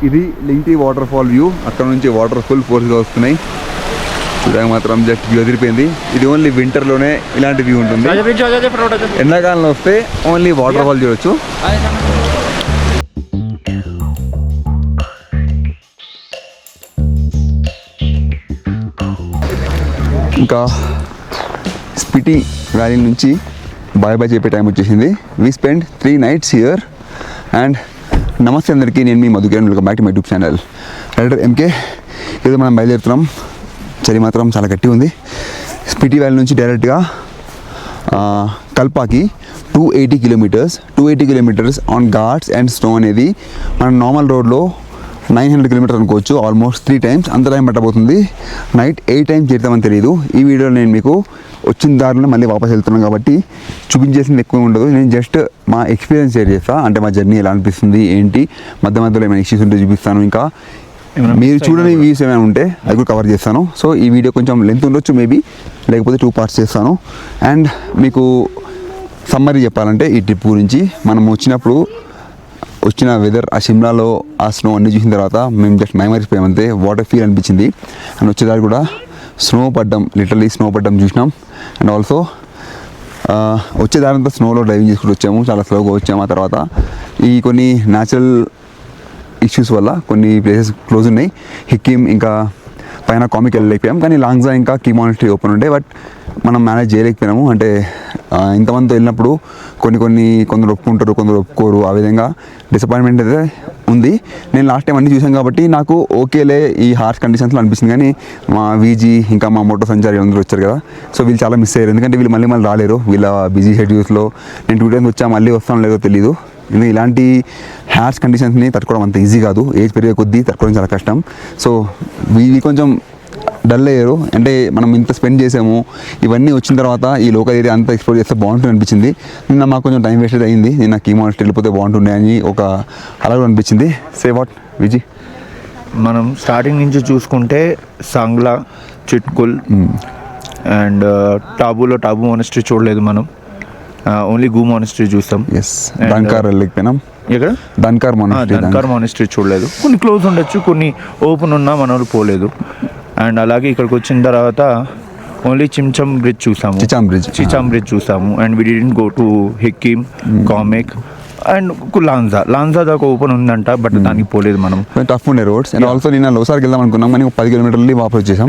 ఇది లింక్టీ water fall view. అక్కడ నుంచి వాటర్ ఫుల్ ఫోర్స్గా వస్తున్నాయి. చూడడానికి మాత్రం జస్ట్ వ్యూ అదిరిపోయింది. ఇది ఓన్లీ వింటర్లోనే ఇలాంటి వ్యూ ఉంటుంది. ఎండాకాలంలో వస్తే ఓన్లీ వాటర్ ఫాల్ చూడొచ్చు. ఇంకా స్పిటి వ్యాలీ నుంచి బాయ్ బాయ్ చెప్పే టైం వచ్చేసింది. We spend 3 nights here. And నమస్తే అందరికీ, నేను మీ Madhukiran. Welcome back to my YouTube channel rider MK. ఇది మనం బయలుదేరుతున్నాం. చలి మాత్రం చాలా గట్టి ఉంది. స్పిటి వ్యాలీ నుంచి డైరెక్ట్గా కల్పాకి 280 kilometers on Ghats and snow అనేది మనం నార్మల్ రోడ్లో 900 kilometers అనుకోవచ్చు. ఆల్మోస్ట్ 3 times అంత టైం పట్టబోతుంది. నైట్ 8 times చేద్దామని తెలియదు. ఈ వీడియోలో నేను మీకు వచ్చిన దారిలో మళ్ళీ వాపస్ వెళ్తున్నాను కాబట్టి చూపించేసింది ఎక్కువ ఉండదు. నేను జస్ట్ మా ఎక్స్పీరియన్స్ షేర్ చేస్తాను. అంటే మా జర్నీ ఎలా అనిపిస్తుంది, ఏంటి, మధ్యలో ఏమైనా ఇష్యూస్ ఉంటే చూపిస్తాను. ఇంకా మీరు చూడని వ్యూస్ ఏమైనా ఉంటే అది కూడా కవర్ చేస్తాను. సో ఈ వీడియో కొంచెం లెంత్ ఉండొచ్చు మేబీ, లేకపోతే 2 parts చేస్తాను. అండ్ మీకు సమ్మరీ చెప్పాలంటే ఈ ట్రిప్ గురించి, మనం వచ్చిన వెదర్, ఆ షిమ్లాలో ఆ స్నో అన్నీ చూసిన తర్వాత మేము జస్ట్ మైమరిపోయామంతే. వాటర్ ఫీల్ అనిపించింది. అండ్ వచ్చేదారి కూడా స్నో పడ్డం, లిటరలీ స్నో పడ్డం చూసినాం. అండ్ ఆల్సో వచ్చేదారంతా స్నోలో డ్రైవింగ్ చేసుకుంటూ వచ్చాము. చాలా స్లోగా వచ్చాము. ఆ తర్వాత ఈ కొన్ని న్యాచురల్ ఇష్యూస్ వల్ల కొన్ని ప్లేసెస్ క్లోజ్ ఉన్నాయి. హిక్కిమ్ ఇంకా పైన కామిక్ వెళ్ళలేకపోయాం. కానీ లాంగ్జా ఇంకా కీ మానిటరీ ఓపెన్ ఉండే, బట్ మనం మేనేజ్ చేయలేకపోయినాము. అంటే ఇంతమందితో వెళ్ళినప్పుడు కొందరు ఒప్పుకుంటారు, కొందరు ఒప్పుకోరు. ఆ విధంగా డిసప్పాయింట్మెంట్ అయితే ఉంది. నేను లాస్ట్ టైం అన్నీ చూసాను కాబట్టి నాకు ఓకేలే ఈ హార్ష్ కండిషన్స్లో అనిపిస్తుంది. కానీ మా వీజీ ఇంకా మా మోటో సంచారి అందరూ వచ్చారు కదా, సో వీళ్ళు చాలా మిస్ అయ్యారు. ఎందుకంటే వీళ్ళు మళ్ళీ రాలేరు. వీళ్ళ బిజీ షెడ్యూల్స్లో నేను 2 times వచ్చా, మళ్ళీ వస్తాను లేదో తెలియదు. ఎందుకంటే ఇలాంటి హార్ష్ కండిషన్స్ని తట్టుకోవడం అంత ఈజీ కాదు. ఏజ్ పెరిగే కొద్దీ తట్టుకోవడం చాలా కష్టం. సో వీళ్ళు కొంచెం డల్ అయ్యారు. అంటే మనం ఇంత స్పెండ్ చేసాము, ఇవన్నీ వచ్చిన తర్వాత ఈ లోకల్ ఏరియా అంతా ఎక్స్ప్లోర్ చేస్తే బాగుంటుంది అనిపించింది. నిన్న మాకు కొంచెం టైం వేస్ట్ అయింది. నిన్న కీ మానిటరీ వెళ్ళిపోతే బాగుంటుండే అని ఒక అలాగే అనిపించింది. Say what Viji? మనం స్టార్టింగ్ నుంచి చూసుకుంటే సాంగ్లా, చిట్కుల్ అండ్ టాబు మానిస్ట్రీ చూడలేదు మనం. ఓన్లీ గూ మానిస్ట్రీ చూస్తాం. దంకార్ వెళ్ళకపోయినాం. ఇక్కడ దంకార్ మానిస్ట్రీ చూడలేదు. కొన్ని క్లోజ్ ఉండొచ్చు, కొన్ని ఓపెన్ ఉన్నా మన వాళ్ళు పోలేదు. అండ్ అలాగే ఇక్కడికి వచ్చిన తర్వాత ఓన్లీ చిచామ్ బ్రిడ్జ్ చూసాము. And we didn't go to Hikkim, Komic and Langza దాకా ఓపెన్ ఉందంట, బట్ దానికి పోలేదు మనం. టఫ్ ఉండే రోడ్స్. అండ్ ఆల్సో నిన్న లోసార్కి వెళ్దాం అనుకున్నాం, కానీ 10 kilometers వాపస్ వచ్చేసాం.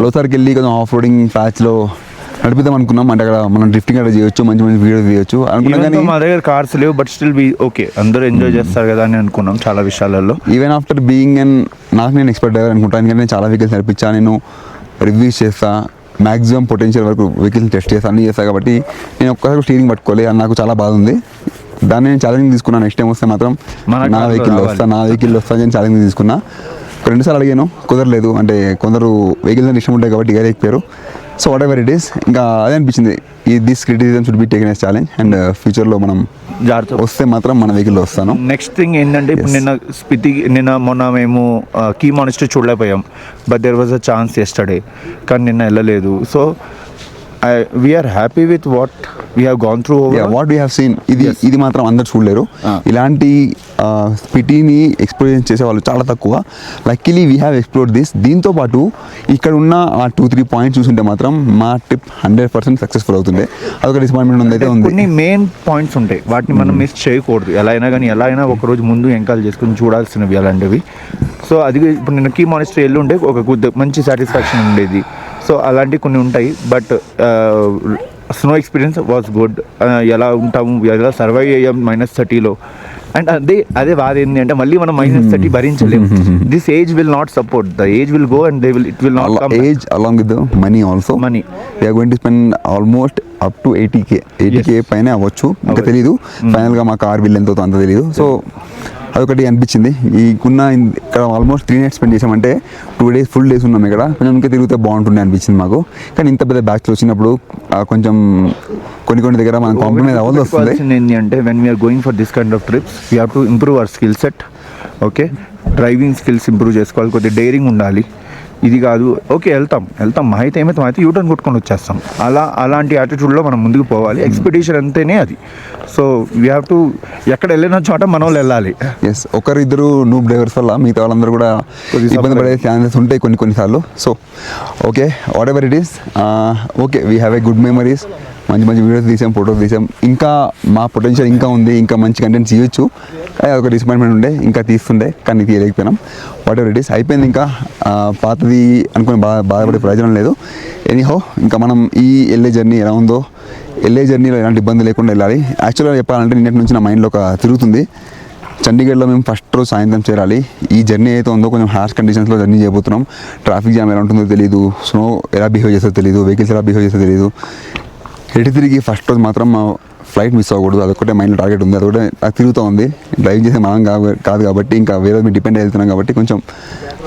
లోసార్కి వెళ్ళి కొంచెం ఆఫ్ రోడింగ్ ప్యాచ్లో నడిపిద్దాం అనుకున్నాం. అంటే అక్కడ మనం డ్రిఫ్టింగ్ అక్కడ చేయొచ్చు, మంచి వీడియో తీయొచ్చు అనుకున్నాం. కానీ మా దగ్గర కార్స్ లేవు, బట్ స్టిల్ ఓకే, అందరూ ఎంజాయ్ చేస్తారు కదా అని అనుకున్నాం చాలా విషయాలలో. ఈవెన్ ఆఫ్టర్ బీయింగ్ అండ్ నాకు నేను ఎక్స్పర్ట్ డ్రైవర్ అనుకుంటాను. ఎందుకంటే నేను చాలా వెహికల్స్ నడిపించాను, నేను రివ్యూస్ చేస్తా, మ్యాక్సిమం పొటెన్షియల్ వరకు వెహికల్స్ టెస్ట్ చేస్తాను, అన్నీ చేస్తాను. కాబట్టి నేను ఒక్కసారి స్టీరింగ్ పట్టుకోలేదు, అది నాకు చాలా బాధ ఉంది. దాన్ని నేను ఛాలెంజ్ తీసుకున్నాను. నెక్స్ట్ టైం వస్తే మాత్రం నా వెహికల్లో వస్తా నేను ఛాలెంజ్ తీసుకున్నా. 2 సార్లు అడిగాను, కుదరలేదు. అంటే కొందరు వెహికల్స్ అని ఇష్టం ఉంటాయి కాబట్టి ఎగలేకపోయారు. So whatever it is, ఇంకా అదే అనిపించింది, this criticism should be taken as challenge. And ఫ్యూచర్లో మనం జాగ్రత్త వస్తే మాత్రం మన వెహికల్లో వస్తాను. నెక్స్ట్ థింగ్ ఏంటంటే, ఇప్పుడు మొన్న మేము కీ మానిస్ట్రీ చూడలేకపోయాం, but there was a chance yesterday, కానీ నిన్న వెళ్ళలేదు. So we're happy with what we have gone through, what we have seen. ఇది మాత్రం అందరు చూడలేరు. ఇలాంటి స్పిటీని ఎక్స్పీరియన్స్ చేసే వాళ్ళు చాలా తక్కువ. Luckily we have explored this. దీంతో పాటు ఇక్కడ ఉన్న ఆ 2-3 పాయింట్స్ చూసుంటే మాత్రం మా ట్రిప్ 100% సక్సెస్ఫుల్ అవుతుంది. అదొక డిసప్పాయింట్మెంట్ అయితే ఉంది. కొన్ని మెయిన్ పాయింట్స్ ఉంటాయి, వాటిని మనం మిస్ చేయకూడదు. ఎలా అయినా ఒకరోజు ముందు ఎంకాల్ చేసుకుని చూడాల్సినవి అలాంటివి. సో అది ఇప్పుడు నేను కీ మానిస్ట్రీ వెళ్ళి ఉంటే ఒక మంచి సాటిస్ఫాక్షన్ ఉండేది. సో అలాంటివి కొన్ని ఉంటాయి, but snow experience was good. ఎలా ఉంటాము, ఎలా సర్వైవ్ అయ్యాం -30లో. అండ్ అదే బాధ ఏంటి అంటే, మళ్ళీ మనం -30 భరించలేము. This age will not support, the age will go and it will not come. Age along with the money also. We are going to spend almost up to 80K పైన అవ్వచ్చు, ఇంకా తెలీదు. ఫైనల్గా మా కార్ బిల్ ఎంతో అంత తెలీదు. So అదొకటి అనిపించింది. ఇక్కడ ఆల్మోస్ట్ 3 nights స్పెండ్ చేసామంటే 2 days ఫుల్ డేస్ ఉన్నాం ఇక్కడ. కొంచెం ఇంకా తిరిగితే బాగుంటుండే అనిపించింది మాకు. కానీ ఇంత పెద్ద బ్యాచ్లో వచ్చినప్పుడు కొంచెం కొన్ని దగ్గర మనం కాంప్రమైజ్ అవ్వాల్సి వస్తుంది. ఏంటి అంటే, when we are going for this kind of trips we have to improve our skill set. Okay, driving skills improve చేసుకోవాలి, కొద్దిగా డైరింగ్ ఉండాలి. ఇది కాదు ఓకే వెళ్తాం మా అయితే ఏమైతే యూటర్న్ కొట్టుకొని వచ్చేస్తాం. అలాంటి యాటిట్యూడ్లో మనం ముందుకు పోవాలి. ఎక్స్పెడిషన్ అంటేనే అది. సో వీ హ్యావ్ టు ఎక్కడ వెళ్ళిన చోట మన వాళ్ళు వెళ్ళాలి. ఎస్, ఒకరిద్దరు నూబ్ డ్రైవర్స్ వల్ల మిగతా వాళ్ళందరూ కూడా ఇబ్బంది పడే ఛాన్సెస్ ఉంటాయి కొన్నిసార్లు. So okay, what ever it is, okay we have a good memories. మంచి వీడియోస్ తీసాం, ఫోటోస్ తీసాం. ఇంకా మా పొటెన్షియల్ ఇంకా ఉంది, ఇంకా మంచి కంటెంట్స్ ఇవ్వచ్చు. ఒక డిసప్పాయింట్మెంట్ ఉండే, ఇంకా తీస్తుండే కానీ తీయలేకపోయినాం. వాట్ ఎవర్ ఇట్ ఈస్ అయిపోయింది. ఇంకా పాతది అనుకుని బాధపడే ప్రయోజనం లేదు. ఎనీహో, ఇంకా మనం ఈ వెళ్ళే జర్నీ ఎలా ఉందో, వెళ్ళే జర్నీలో ఎలాంటి ఇబ్బంది లేకుండా వెళ్ళాలి. యాక్చువల్గా చెప్పాలంటే నిన్నటి నుంచి నా మైండ్లో ఒక తిరుగుతుంది. చండీగఢ్లో మేము ఫస్ట్ రోజు సాయంత్రం చేరాలి. ఈ జర్నీ అయితే ఉందో కొంచెం హార్ష్ కండిషన్స్లో జర్నీ చేయబోతున్నాం. ట్రాఫిక్ జామ్ ఎలా ఉంటుందో తెలియదు, స్నో ఎలా బిహేవ్ చేస్తుందో తెలియదు, వెహికల్స్ ఎలా బిహేవ్ చేస్తుందో తెలియదు. ఎటు తిరిగి ఫస్ట్ రోజు మాత్రం మా ఫ్లైట్ మిస్ అవ్వకూడదు, అదొకటే మైండ్లో టార్గెట్ ఉంది. అదొకటే నాకు తిరుగుతూ ఉంది. డ్రైవ్ చేసే మనం కాదు కాబట్టి ఇంకా వేరే మీద డిపెండ్ అవుతున్నాం కాబట్టి కొంచెం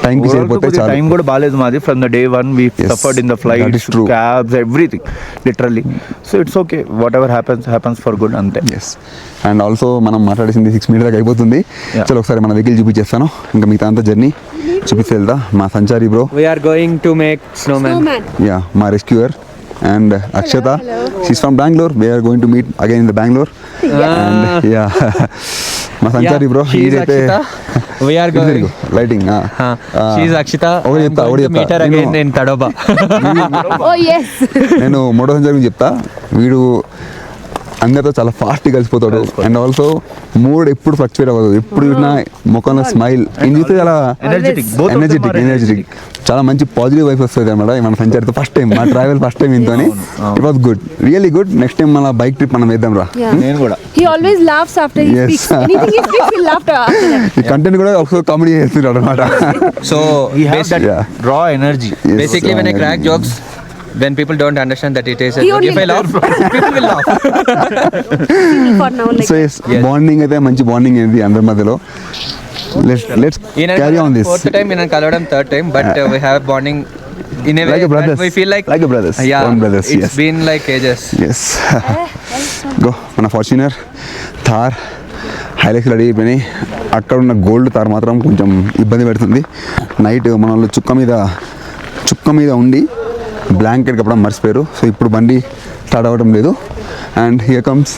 టైంకి సరిపోతే చాలా. టైం కూడా బాగాలేదు మాది. From the day one we suffered in the flight, cabs, everything literally. So it's okay, what ever happens for good అంతే. ఎస్, అండ్ ఆల్సో మనం మాట్లాడేసింది 6 minutes దాకా అయిపోతుంది. చలో ఒకసారి మన వెహికల్ చూపించేస్తాను, ఇంకా మిగతా అంతా జర్నీ చూపిస్తే వెళ్దా. మా Sanchari bro, we're going to make snowman. Yeah, మా rescuer and Akshata, she's from Bangalore. We are going to meet again in the Bangalore. And yeah, ma sanchari bro, she is Akshita. We are going lighting. She is Akshita. I am going to meet her again in Tadoba. Oh yes. నేను Moto సంచారి గురించి చెప్తా. వీడు అందరితో చాలా ఫాస్ట్గా కలిసిపోతాడు. And also mood ఎప్పుడు fluctuate అవ్వదు. ఎప్పుడు చూసినా ముఖంలో స్మైల్ ఇది చూస్తే చాలా ఎనర్జెటిక్, చాలా మంచి పాజిటివ్ వైఫ్ వస్తుంది అనమాట. మన సంచారితో ఫస్ట్ టైం మా ట్రావెల్ ఫస్ట్ టైం ఇంతోని it was good, really good. Next time మన బైక్ ట్రిప్ మనం వేద్దాం రా. నేను కూడా he always laughs after he speaks. Anything he speaks he laughed after that. ఈ కంటెంట్ కూడా ఒకసారి కామెడీ చేస్తున్నాడు అనమాట. So we have that raw energy. basically when I crack jokes, when people don't understand that it is a He joke, only if I laugh, people will laugh. For now like so yes, bonding అయితే మంచి bonding ఏంది అందరి మధ్యలో. Let's carry on this. Fourth time in Kaladam, third time, but we have bonding in a way Like a brothers. that we feel like a brothers. Yeah, Own brothers. it's Yes. been like ages. Yes, go. మన Fortuner, Thar, Hilux ready అయిపోయినాయి. అక్కడ ఉన్న gold Thar మాత్రం కొంచెం ఇబ్బంది పెడుతుంది. Night మన వాళ్ళు చుక్క మీద ఉండి బ్లాంకెట్ కప్పడం మర్చిపోయారు. సో ఇప్పుడు బండి స్టార్ట్ అవ్వడం లేదు. And here comes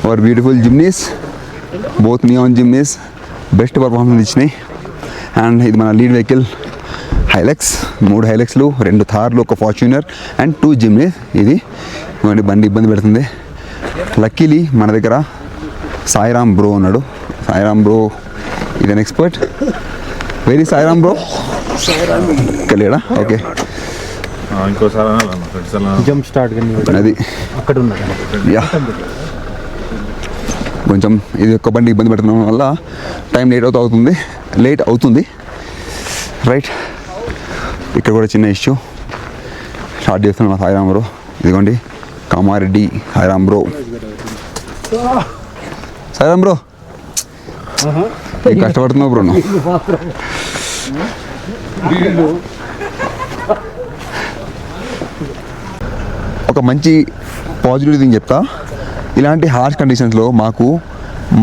our beautiful Jimnys, both neon Jimnys best performance ఇచ్చినాయి. అండ్ ఇది మన లీడ్ వెహికల్ హైలెక్స్, 3 హైలెక్స్లు, 2 థార్లు, 1 ఫార్చునర్ అండ్ 2 జిమ్నీస్. ఇది ఇవ్వండి, బండి ఇబ్బంది పెడుతుంది. లక్కీలీ మన దగ్గర సాయిరామ్ బ్రో ఉన్నాడు. సాయిరామ్ బ్రో ఇది an expert. Very Sairam bro కలియడా? ఓకే, జంప్ స్టార్ట్ అది అక్కడ ఉన్నాడు. యా, కొంచెం ఇది ఒక్క బండి ఇబ్బంది పెట్టడం వల్ల టైం లేట్ అవుతుంది. రైట్, ఇక్కడ కూడా చిన్న ఇష్యూ. స్టార్ట్ చేస్తున్నాం సాయిరామ్ బ్రో. ఇదిగోండి కామారెడ్డి సాయిరామ్ బ్రో. సాయిరామ్ బ్రో, కష్టపడుతున్నావు బ్రో నువ్వు. ఒక మంచి పాజిటివ్ థింగ్ చెప్తా. ఇలాంటి హార్ష్ కండిషన్స్లో మాకు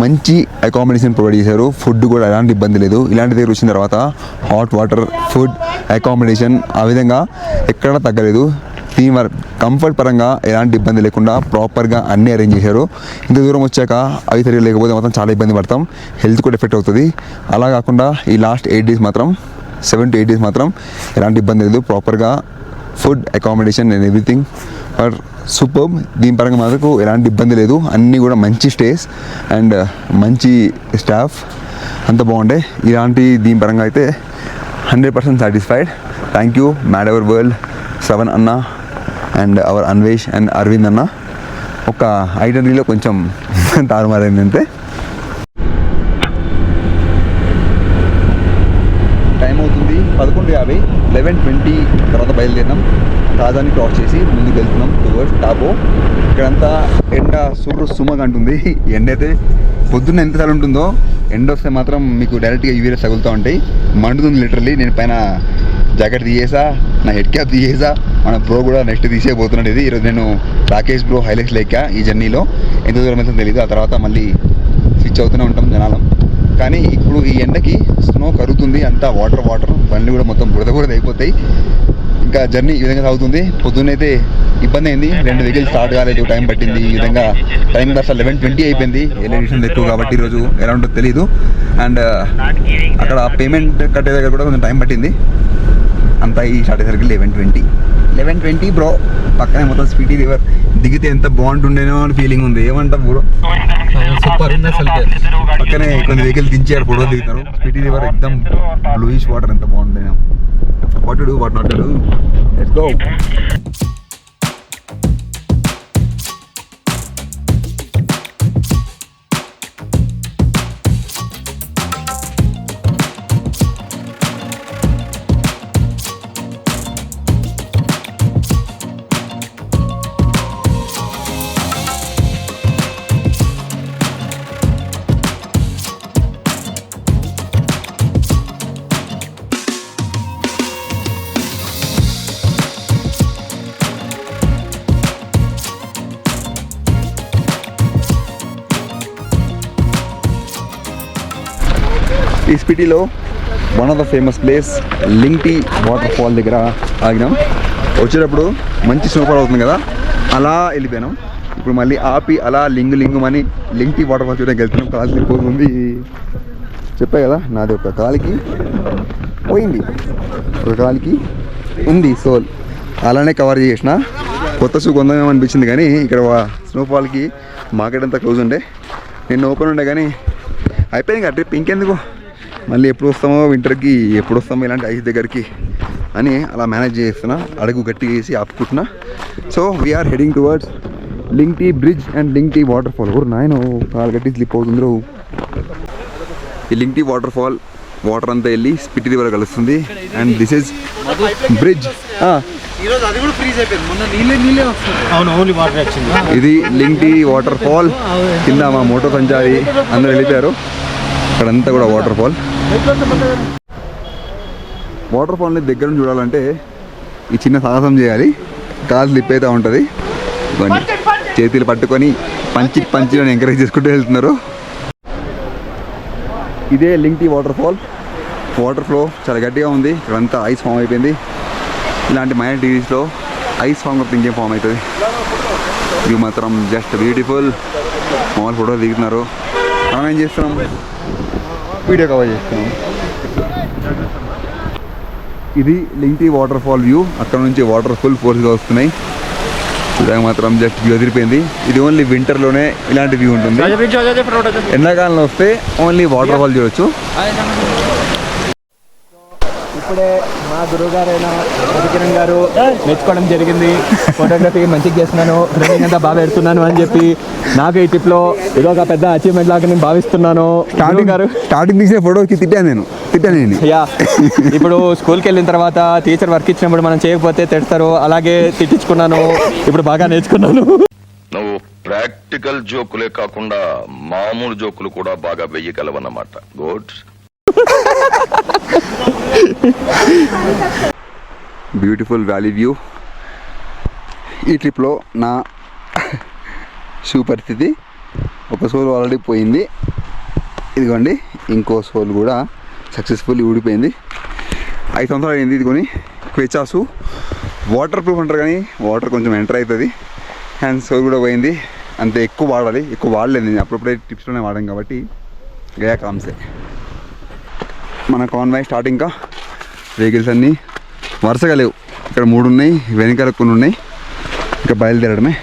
మంచి అకామిడేషన్ ప్రొవైడ్ చేశారు. ఫుడ్ కూడా ఎలాంటి ఇబ్బంది లేదు. ఇలాంటి దగ్గర వచ్చిన తర్వాత హాట్ వాటర్, ఫుడ్, అకామిడేషన్ ఆ విధంగా ఎక్కడా తగ్గలేదు. దీని కంఫర్ట్ పరంగా ఎలాంటి ఇబ్బంది లేకుండా ప్రాపర్గా అన్నీ అరేంజ్ చేశారు. ఇంత దూరం వచ్చాక అవి సరిగ్గా లేకపోతే మాత్రం చాలా ఇబ్బంది పడతాం, హెల్త్ కూడా ఎఫెక్ట్ అవుతుంది. అలా కాకుండా ఈ లాస్ట్ 8 days మాత్రం 7 to 8 days మాత్రం ఎలాంటి ఇబ్బంది లేదు. ప్రాపర్గా food, accommodation and everything are super. దీని పరంగా మనకు ఎలాంటి ఇబ్బంది లేదు. అన్నీ కూడా మంచి స్టేస్ అండ్ మంచి స్టాఫ్ అంత బాగుండే. ఇలాంటి దీని పరంగా అయితే 100% satisfied. Thank you mad our world, Shravan అన్న and our Anvesh and Aravind అన్న. ఒక ఐటనరీలో కొంచెం తారుమారైంది అంతే. టైం అవుతుంది 11:50, 11:20 తర్వాత బయలుదేరినాం. తాజాని క్రాస్ చేసి ముందుకు వెళ్తున్నాం టువర్డ్స్ టాబో. ఇక్కడంతా ఎండ సుమగా అంటుంది. ఎండ అయితే పొద్దున్న ఎంతసార్లు ఉంటుందో, ఎండ వస్తే మాత్రం మీకు డైరెక్ట్గా యూవీఎస్ తగులుతూ ఉంటాయి. మండుతుంది లిటరల్లీ. నేను పైన జాకెట్ తీసేసా, నా హెడ్ క్యాప్ తీసేసా. మన బ్రో కూడా నెక్స్ట్ తీసేయబోతున్నాడు. ఇది ఈరోజు నేను రాకేష్ బ్రో హైలెక్స్ లెక్క ఈ జర్నీలో ఎంత దూరం వెళ్తుందో తెలియదు. ఆ తర్వాత మళ్ళీ స్విచ్ అవుతూనే ఉంటాం జనాలం. కానీ ఇప్పుడు ఈ ఎండకి స్నో కరుగుతుంది, అంతా వాటర్ బండ్లు కూడా మొత్తం బురద అయిపోతాయి. ఇంకా జర్నీ ఈ విధంగా సాగుతుంది. పొద్దున్నైతే ఇబ్బంది అయింది, 2 వెహికల్స్ స్టార్ట్ కాలేదు, టైం పట్టింది. ఈ విధంగా టైం కూడా అసలు 11:20 అయిపోయింది. ఎలక్ట్రిషన్ ఎక్కువ కాబట్టి ఈరోజు ఎలా ఉంటుందో తెలీదు. అండ్ అక్కడ పేమెంట్ కట్టే దగ్గర కూడా కొంచెం టైం పట్టింది. అంతా ఈ స్టార్ట్ అయ్యేసరికి 11:20 బ్రో. పక్కనే మొత్తం స్పీటీ రివర్, దిగితే ఎంత బాగుంటుండేనో అని ఫీలింగ్ ఉంది. ఏమంటాం బ్రో? సూపర్ ఉంది అసలు. పక్కనే కొన్ని వెహికల్ దించారు, ఫోటోలు దిగుతారు. స్పీటీ రివర్ ఎక్దమ్ బ్లూయిష్ వాటర్, ఎంత బాగుంటుందో. What to do, what not to do, let's go. ఈ స్పిటీలో one of the famous place Lingti waterfall దగ్గర ఆగినాం. వచ్చేటప్పుడు మంచి స్నోఫాల్ అవుతుంది కదా, అలా వెళ్ళిపోయినాం. ఇప్పుడు మళ్ళీ ఆపి అలా లింగుమని లింగ్టీ వాటర్ ఫాల్ చూడడానికి వెళ్తున్నాం. కాలు స్లిప్ చెప్పా కదా, నాది ఒక కాలికి పోయింది, ఒక కాలికి ఉంది సోల్. అలానే కవర్ చేసిన. కొత్త షూ కొందామేమో అనిపించింది, కానీ ఇక్కడ స్నోఫాల్కి మార్కెట్ అంతా క్లోజ్ ఉండే. నిన్న ఓపెన్ ఉండే కానీ అయిపోయింది కదా ట్రిప్. ఇంకెందుకు మళ్ళీ ఎప్పుడు వస్తామో వింటర్కి, ఎప్పుడు వస్తామో ఇలాంటి ఐస్ దగ్గరికి అని అలా మేనేజ్ చేస్తున్నా. అడుగు గట్టి వేసి ఆపుకుంటున్నా. So we are heading towards Lingti bridge and Lingti waterfall. నాయన కాలు గట్టి స్లిప్ అవుతుందో. ఈ లింగ్టీ వాటర్ ఫాల్ వాటర్ అంతా వెళ్ళి స్పిటి రివర్ కలుస్తుంది. And this is bridge. ఇది లింగ్టీ వాటర్ ఫాల్. కింద మా మోటో సంచారి అందరూ వెళ్ళిపోయారు. అక్కడంతా కూడా వాటర్ ఫాల్ని దగ్గర నుంచి చూడాలంటే ఈ చిన్న సాహసం చేయాలి. కాలు స్లిప్ అయితే ఉంటుంది. ఇవన్నీ చేతులు పట్టుకొని పంచి ఎంకరేజ్ చేసుకుంటూ వెళ్తున్నారు. ఇదే లింగ్టీ వాటర్ ఫాల్. వాటర్ ఫ్లో చాలా గట్టిగా ఉంది. ఇక్కడంతా ఐస్ ఫామ్ అయిపోయింది. ఇలాంటి మైనర్ డిగ్రీస్లో ఐస్ ఫామ్ కాబట్టి ఇంకేం ఫామ్ అవుతుంది. ఇవి మాత్రం జస్ట్ బ్యూటిఫుల్. మామూలు ఫోటోలు దిగుతున్నారు. మనం ఏం చేస్తున్నాం, వీడియో కవర్ చేస్తున్నాం. ఇది లింగ్టీ వాటర్ ఫాల్ వ్యూ. అక్కడ నుంచి వాటర్ ఫుల్ ఫోర్స్గా వస్తున్నాయి. ఇలాగ మాత్రం జస్ట్ వ్యూ అదిరిపోయింది. ఇది ఓన్లీ వింటర్లోనే ఇలాంటి వ్యూ ఉంటుంది. ఎండాకాలంలో వస్తే ఓన్లీ వాటర్ ఫాల్ చూడొచ్చు. ఇప్పుడే మా గురువు గారైన రవికిరణ్ గారు మెచ్చుకోవడం జరిగింది. ఫోటోగ్రఫీ మంచిగా చేస్తున్నాను, రన్నింగ్ అంతా బాగా పెడుతున్నాను అని చెప్పి నాకు ఈ ట్రిప్లో ఇది ఒక పెద్ద అచీవ్మెంట్ లాగా నేను భావిస్తున్నాను. స్టార్టింగ్ తీసిన ఫోటోకి తిట్టాను నేను. యా, ఇప్పుడు స్కూల్కి వెళ్ళిన తర్వాత టీచర్ వర్క్ ఇచ్చినప్పుడు మనం చేయకపోతే తిడతారు, అలాగే తిట్టించుకున్నాను. ఇప్పుడు బాగా నేర్చుకున్నాను. నువ్వు ప్రాక్టికల్ జోకులే కాకుండా మామూలు జోకులు కూడా బాగా వెయ్యగలవన్నమాట. గుడ్. Beautiful valley view. ఈ ట్రిప్లో నా షూ పరిస్థితి, ఒక సోల్ ఆల్రెడీ పోయింది. ఇదిగోండి, ఇంకో సోల్ కూడా సక్సెస్ఫుల్లీ ఊడిపోయింది. 5 సంవత్సరాలు అయింది ఇదిగోని. క్వెచాసు వాటర్ ప్రూఫ్ అంటారు, కానీ వాటర్ కొంచెం ఎంటర్ అవుతుంది. హ్యాండ్ సోల్ కూడా పోయింది. అంతే, ఎక్కువ వాడాలి. ఎక్కువ వాడలేదు నేను, అప్పుడప్పుడే టిప్స్లోనే వాడాను కాబట్టి గయా కామ్సే. మన కాన్వాయ్ స్టార్ట్. ఇంకా వెహికల్స్ అన్నీ వరుసగా లేవు. ఇక్కడ 3 ఉన్నాయి, వెనకాల కొన్ని ఉన్నాయి. ఇంకా బయలుదేరడమే.